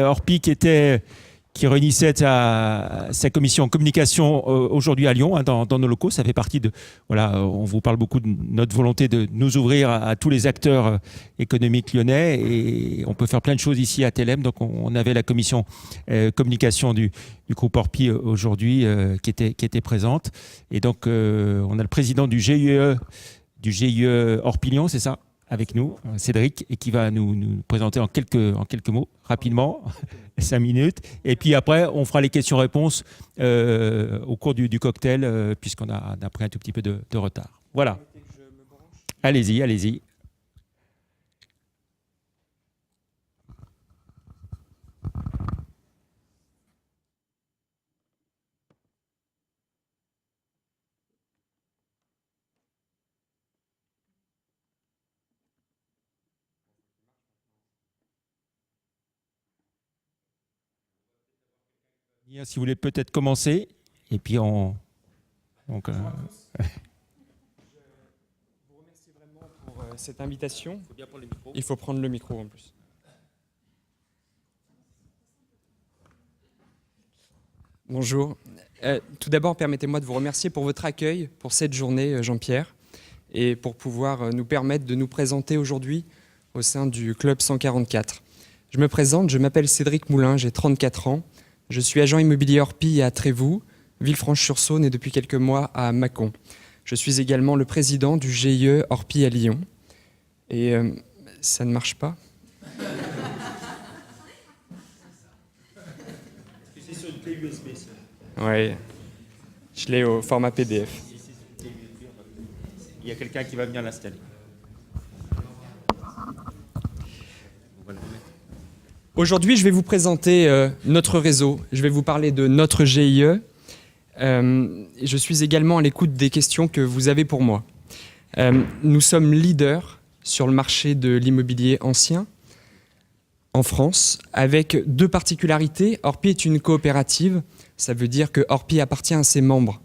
Orpi qui réunissait sa commission communication aujourd'hui à Lyon, hein, dans nos locaux. Ça fait partie de... Voilà, on vous parle beaucoup de notre volonté de nous ouvrir à tous les acteurs économiques lyonnais, et on peut faire plein de choses ici à Télème. Donc on avait la commission communication du groupe Orpi aujourd'hui qui était présente. Et donc on a le président du GIE Orpi Lyon, c'est ça, avec nous, Cédric, et qui va nous présenter en quelques mots, rapidement, 5 minutes. Et puis après, on fera les questions-réponses au cours du cocktail, puisqu'on a pris un tout petit peu de retard. Voilà. Allez-y. Si vous voulez peut-être commencer, et puis on... Je vous remercie vraiment pour cette invitation. Il faut prendre le micro en plus. Bonjour. Tout d'abord, permettez-moi de vous remercier pour votre accueil pour cette journée, Jean-Pierre, et pour pouvoir nous permettre de nous présenter aujourd'hui au sein du Club 144. Je me présente, je m'appelle Cédric Moulin, j'ai 34 ans. Je suis agent immobilier Orpi à Trévoux, Villefranche-sur-Saône et depuis quelques mois à Mâcon. Je suis également le président du GIE Orpi à Lyon. Et ça ne marche pas ? C'est sur une clé USB. Oui, je l'ai au format PDF. Il y a quelqu'un qui va venir l'installer. Aujourd'hui, je vais vous présenter notre réseau. Je vais vous parler de notre GIE. Je suis également à l'écoute des questions que vous avez pour moi. Nous sommes leaders sur le marché de l'immobilier ancien en France, avec 2 particularités. Orpi est une coopérative. Ça veut dire que Orpi appartient à ses membres.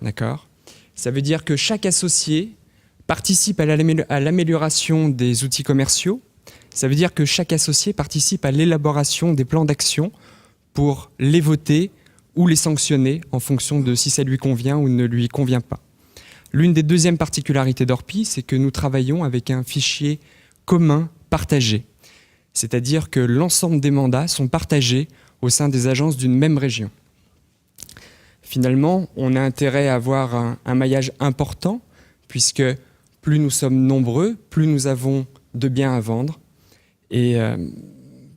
D'accord ? Ça veut dire que chaque associé participe à l'amélioration des outils commerciaux. Ça veut dire que chaque associé participe à l'élaboration des plans d'action pour les voter ou les sanctionner en fonction de si ça lui convient ou ne lui convient pas. L'une des deuxièmes particularités d'Orpi, c'est que nous travaillons avec un fichier commun partagé. C'est-à-dire que l'ensemble des mandats sont partagés au sein des agences d'une même région. Finalement, on a intérêt à avoir un maillage important, puisque plus nous sommes nombreux, plus nous avons de biens à vendre, et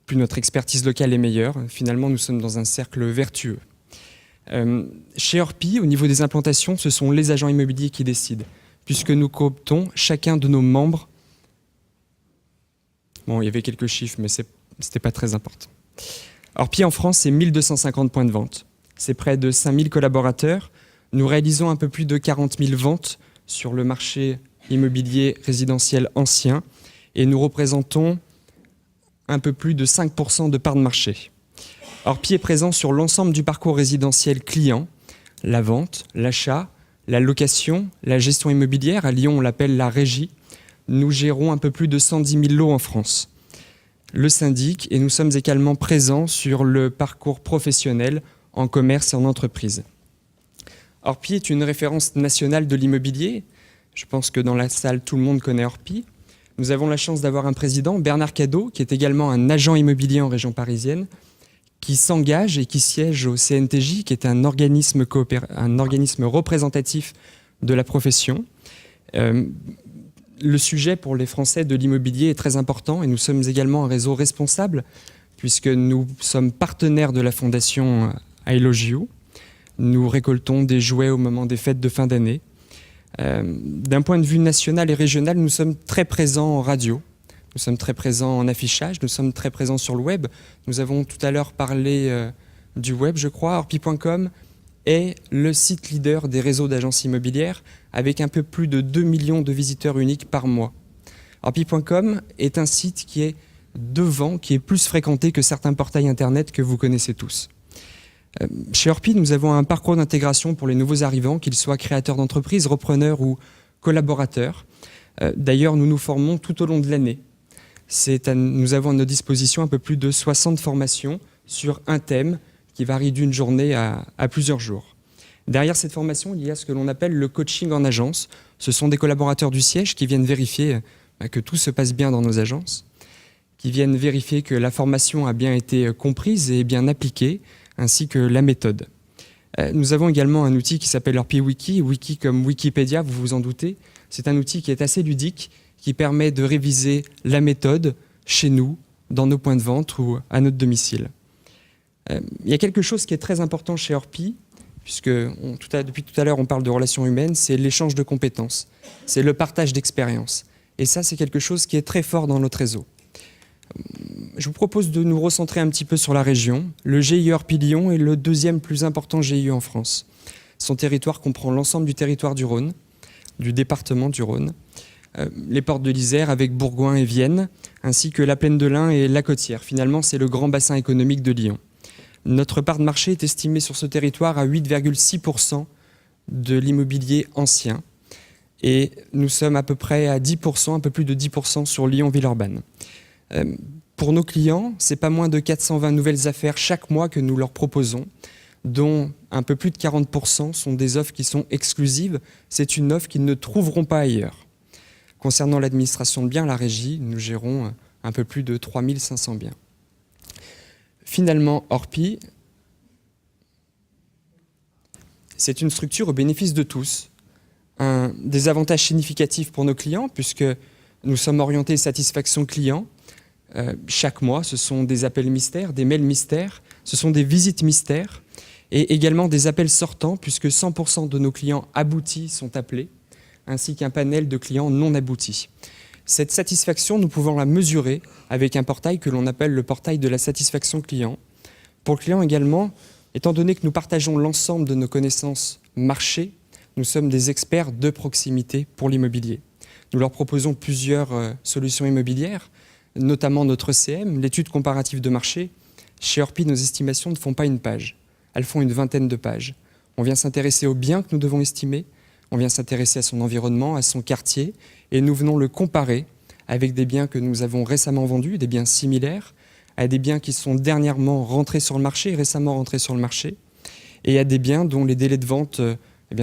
plus notre expertise locale est meilleure. Finalement, nous sommes dans un cercle vertueux. Chez Orpi, au niveau des implantations, ce sont les agents immobiliers qui décident, puisque nous cooptons chacun de nos membres. Bon, il y avait quelques chiffres, mais ce n'était pas très important. Orpi en France, c'est 1250 points de vente. C'est près de 5000 collaborateurs. Nous réalisons un peu plus de 40 000 ventes sur le marché immobilier résidentiel ancien, et nous représentons un peu plus de 5% de part de marché. Orpi est présent sur l'ensemble du parcours résidentiel client, la vente, l'achat, la location, la gestion immobilière. À Lyon, on l'appelle la régie. Nous gérons un peu plus de 110 000 lots en France. Le syndic, et nous sommes également présents sur le parcours professionnel en commerce et en entreprise. Orpi est une référence nationale de l'immobilier. Je pense que dans la salle, tout le monde connaît Orpi. Nous avons la chance d'avoir un président, Bernard Cadot, qui est également un agent immobilier en région parisienne, qui s'engage et qui siège au CNTJ, qui est un organisme représentatif de la profession. Le sujet pour les Français de l'immobilier est très important, et nous sommes également un réseau responsable, puisque nous sommes partenaires de la fondation I Love You. Nous récoltons des jouets au moment des fêtes de fin d'année. D'un point de vue national et régional, nous sommes très présents en radio, nous sommes très présents en affichage, nous sommes très présents sur le web. Nous avons tout à l'heure parlé du web, je crois. Orpi.com est le site leader des réseaux d'agences immobilières, avec un peu plus de 2 millions de visiteurs uniques par mois. Orpi.com est un site qui est devant, qui est plus fréquenté que certains portails internet que vous connaissez tous. Chez Orpi, nous avons un parcours d'intégration pour les nouveaux arrivants, qu'ils soient créateurs d'entreprise, repreneurs ou collaborateurs. D'ailleurs, nous nous formons tout au long de l'année. Nous avons à notre disposition un peu plus de 60 formations sur un thème qui varie d'une journée à plusieurs jours. Derrière cette formation, il y a ce que l'on appelle le coaching en agence. Ce sont des collaborateurs du siège qui viennent vérifier que tout se passe bien dans nos agences, qui viennent vérifier que la formation a bien été comprise et bien appliquée, ainsi que la méthode. Nous avons également un outil qui s'appelle Orpi Wiki, Wiki comme Wikipédia, vous vous en doutez. C'est un outil qui est assez ludique, qui permet de réviser la méthode chez nous, dans nos points de vente ou à notre domicile. Il y a quelque chose qui est très important chez Orpi, puisque depuis tout à l'heure on parle de relations humaines, c'est l'échange de compétences, c'est le partage d'expériences. Et ça, c'est quelque chose qui est très fort dans notre réseau. Je vous propose de nous recentrer un petit peu sur la région. Le GIE Orpi Lyon est le deuxième plus important GIE en France. Son territoire comprend l'ensemble du territoire du Rhône, du département du Rhône, les portes de l'Isère avec Bourgoin et Vienne, ainsi que la plaine de l'Ain et la Côtière. Finalement, c'est le grand bassin économique de Lyon. Notre part de marché est estimée sur ce territoire à 8,6% de l'immobilier ancien. Et nous sommes à peu près à 10%, un peu plus de 10% sur Lyon-Villeurbanne. Pour nos clients, c'est pas moins de 420 nouvelles affaires chaque mois que nous leur proposons, dont un peu plus de 40% sont des offres qui sont exclusives. C'est une offre qu'ils ne trouveront pas ailleurs. Concernant l'administration de biens, la régie, nous gérons un peu plus de 3500 biens. Finalement, Orpi, c'est une structure au bénéfice de tous. Des avantages significatifs pour nos clients, puisque nous sommes orientés satisfaction client. Chaque mois, ce sont des appels mystères, des mails mystères, ce sont des visites mystères, et également des appels sortants, puisque 100% de nos clients aboutis sont appelés, ainsi qu'un panel de clients non aboutis. Cette satisfaction, nous pouvons la mesurer avec un portail que l'on appelle le portail de la satisfaction client. Pour le client également, étant donné que nous partageons l'ensemble de nos connaissances marché, nous sommes des experts de proximité pour l'immobilier. Nous leur proposons plusieurs solutions immobilières, notamment notre CM, l'étude comparative de marché. Chez Orpi, nos estimations ne font pas une page, elles font une vingtaine de pages. On vient s'intéresser aux biens que nous devons estimer, on vient s'intéresser à son environnement, à son quartier, et nous venons le comparer avec des biens que nous avons récemment vendus, des biens similaires, à des biens qui sont dernièrement rentrés sur le marché, récemment rentrés sur le marché, et à des biens dont les délais de vente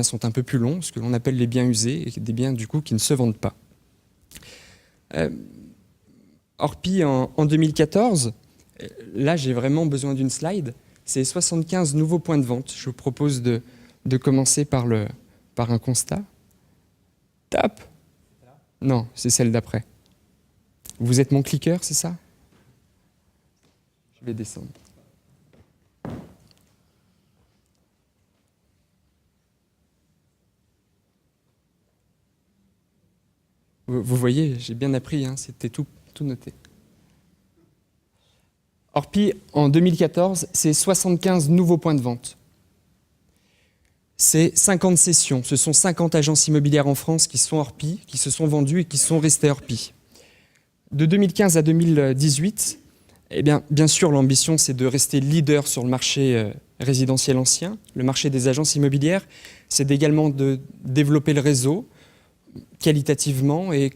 sont un peu plus longs, ce que l'on appelle les biens usés, et des biens du coup qui ne se vendent pas. Orpi, en 2014, là j'ai vraiment besoin d'une slide, c'est 75 nouveaux points de vente. Je vous propose de commencer par un constat. Top. Non, c'est celle d'après. Vous êtes mon cliqueur, c'est ça? Je vais descendre. Vous voyez, j'ai bien appris, hein, c'était tout noté. Orpi, en 2014, c'est 75 nouveaux points de vente. C'est 50 sessions. Ce sont 50 agences immobilières en France qui sont Orpi, qui se sont vendues et qui sont restées Orpi. De 2015 à 2018, bien sûr, l'ambition, c'est de rester leader sur le marché résidentiel ancien, le marché des agences immobilières. C'est également de développer le réseau, qualitativement et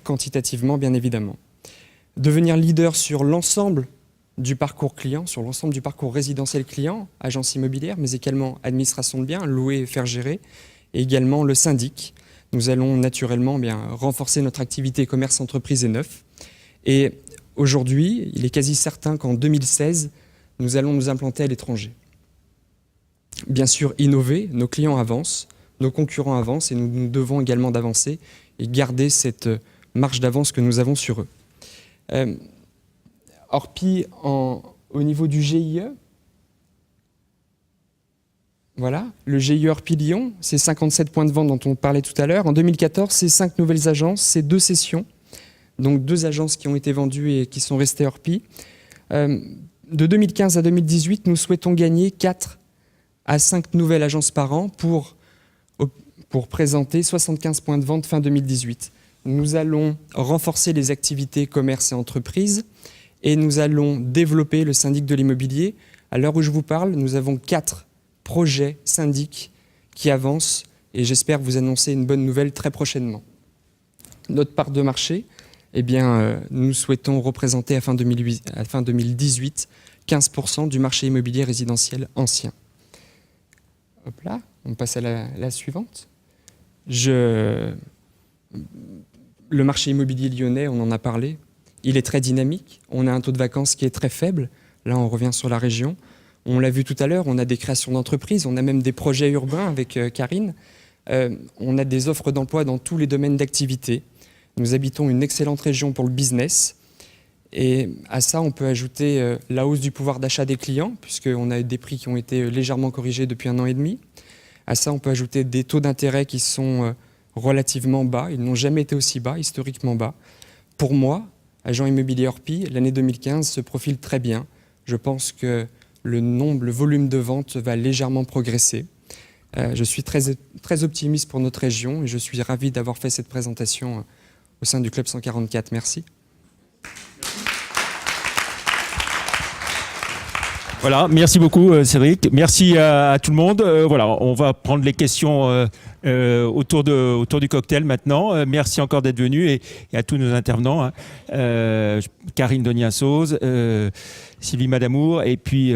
quantitativement, bien évidemment. Devenir leader sur l'ensemble du parcours client, sur l'ensemble du parcours résidentiel client, agence immobilière, mais également administration de biens, louer et faire gérer, et également le syndic. Nous allons naturellement renforcer notre activité commerce, entreprise et neuf. Et aujourd'hui, il est quasi certain qu'en 2016, nous allons nous implanter à l'étranger. Bien sûr, innover, nos clients avancent, nos concurrents avancent, et nous devons également d'avancer et garder cette marge d'avance que nous avons sur eux. Orpi, au niveau du GIE, voilà, le GIE Orpi Lyon, c'est 57 points de vente dont on parlait tout à l'heure. En 2014, c'est 5 nouvelles agences, c'est 2 sessions, donc 2 agences qui ont été vendues et qui sont restées Orpi. De 2015 à 2018, nous souhaitons gagner 4 à 5 nouvelles agences par an pour présenter 75 points de vente fin 2018. Nous allons renforcer les activités commerce et entreprise et nous allons développer le syndic de l'immobilier. À l'heure où je vous parle, nous avons 4 projets syndics qui avancent et j'espère vous annoncer une bonne nouvelle très prochainement. Notre part de marché, eh bien, nous souhaitons représenter à fin 2018 15% du marché immobilier résidentiel ancien. Hop là, on passe à la suivante. Le marché immobilier lyonnais, on en a parlé, il est très dynamique. On a un taux de vacances qui est très faible. Là, on revient sur la région. On l'a vu tout à l'heure, on a des créations d'entreprises, on a même des projets urbains avec Karine. On a des offres d'emploi dans tous les domaines d'activité. Nous habitons une excellente région pour le business. Et à ça, on peut ajouter la hausse du pouvoir d'achat des clients, puisqu'on a des prix qui ont été légèrement corrigés depuis 1 an et demi. À ça, on peut ajouter des taux d'intérêt qui sont relativement bas. Ils n'ont jamais été aussi bas, historiquement bas. Pour moi, agent immobilier Orpi, l'année 2015 se profile très bien. Je pense que le volume de vente va légèrement progresser. Je suis très optimiste pour notre région et je suis ravi d'avoir fait cette présentation au sein du Club 144. Merci. Voilà, merci beaucoup Cédric. Merci à tout le monde. Voilà, on va prendre les questions autour du cocktail maintenant. Merci encore d'être venu et à tous nos intervenants. Karine Donia-Sauze, Sylvie Madamour et puis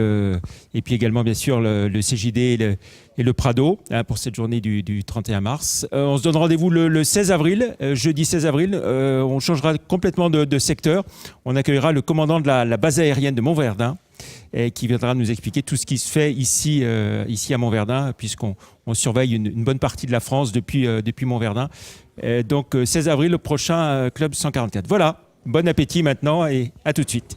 également bien sûr le CJD et le Prado pour cette journée du 31 mars. On se donne rendez-vous le 16 avril, jeudi 16 avril. On changera complètement de secteur. On accueillera le commandant de la base aérienne de Montverdun, qui viendra nous expliquer tout ce qui se fait ici à Montverdun, puisqu'on surveille une bonne partie de la France depuis Montverdun. Donc 16 avril, le prochain Club 144. Voilà, bon appétit maintenant et à tout de suite.